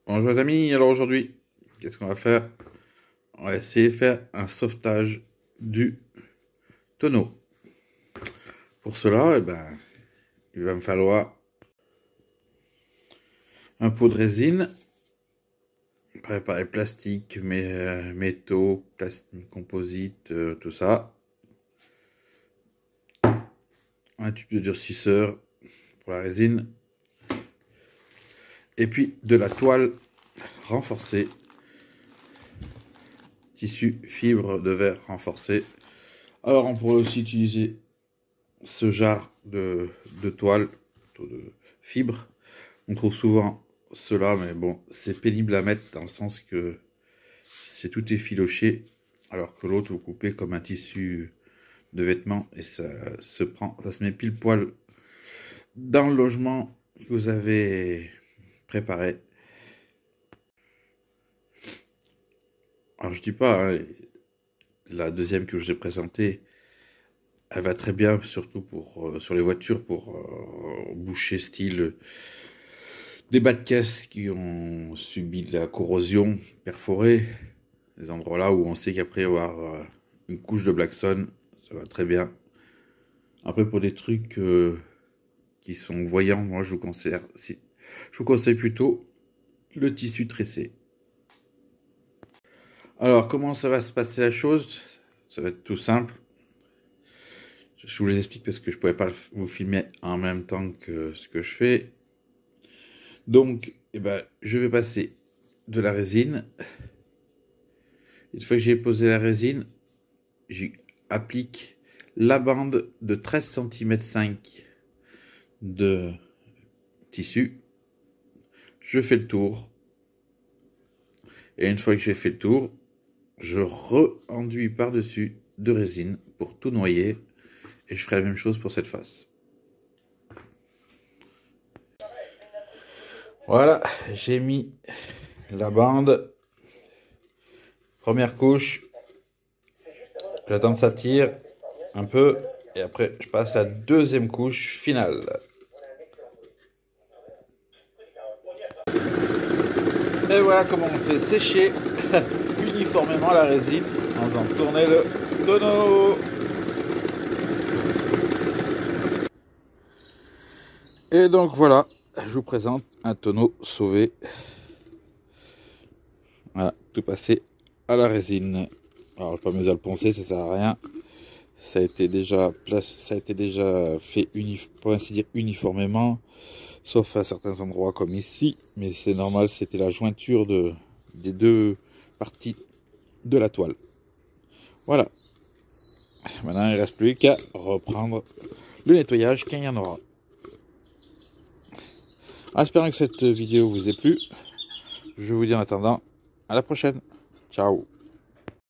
Bonjour les amis, alors aujourd'hui, qu'est-ce qu'on va faire? On va essayer de faire un sauvetage du tonneau. Pour cela, il va me falloir un pot de résine, préparé plastique, métaux, plastique, composite, tout ça. Un tube de durcisseur pour la résine. Et puis de la toile renforcée, tissu fibre de verre renforcé. Alors on pourrait aussi utiliser ce genre de toile, de fibre. On trouve souvent cela, mais bon, c'est pénible à mettre dans le sens que c'est tout effiloché, alors que l'autre vous coupez comme un tissu de vêtements et ça se met pile poil dans le logement que vous avez préparé. Alors je dis pas, hein, la deuxième que je vous ai présentée, elle va très bien, surtout pour sur les voitures, pour boucher style des bas de caisse qui ont subi de la corrosion, perforée, des endroits là où on sait qu'après avoir une couche de Blackson, ça va très bien. Après pour des trucs qui sont voyants, moi je vous conseille plutôt le tissu tressé. Alors comment ça va se passer la chose? Ça va être tout simple. Je vous les explique parce que je ne pouvais pas vous filmer en même temps que ce que je fais. Donc, je vais passer de la résine. Une fois que j'ai posé la résine, j'applique la bande de 13 cm 5 de tissu. Je fais le tour. Et une fois que j'ai fait le tour, je re-enduis par-dessus de résine pour tout noyer. Et je ferai la même chose pour cette face. Voilà, j'ai mis la bande. Première couche. J'attends que ça tire un peu. Et après, je passe à la deuxième couche finale. Et voilà comment on fait sécher uniformément la résine en faisant tourner le tonneau. Et donc voilà, je vous présente un tonneau sauvé. Voilà, tout passé à la résine. Alors je ne vais pas m'amuser à le poncer, ça sert à rien. Ça a été déjà fait pour ainsi dire uniformément, sauf à certains endroits comme ici, mais c'est normal, c'était la jointure des deux parties de la toile. Voilà. Maintenant il ne reste plus qu'à reprendre le nettoyage quand il y en aura. En espérant que cette vidéo vous ait plu, je vous dis en attendant à la prochaine. Ciao.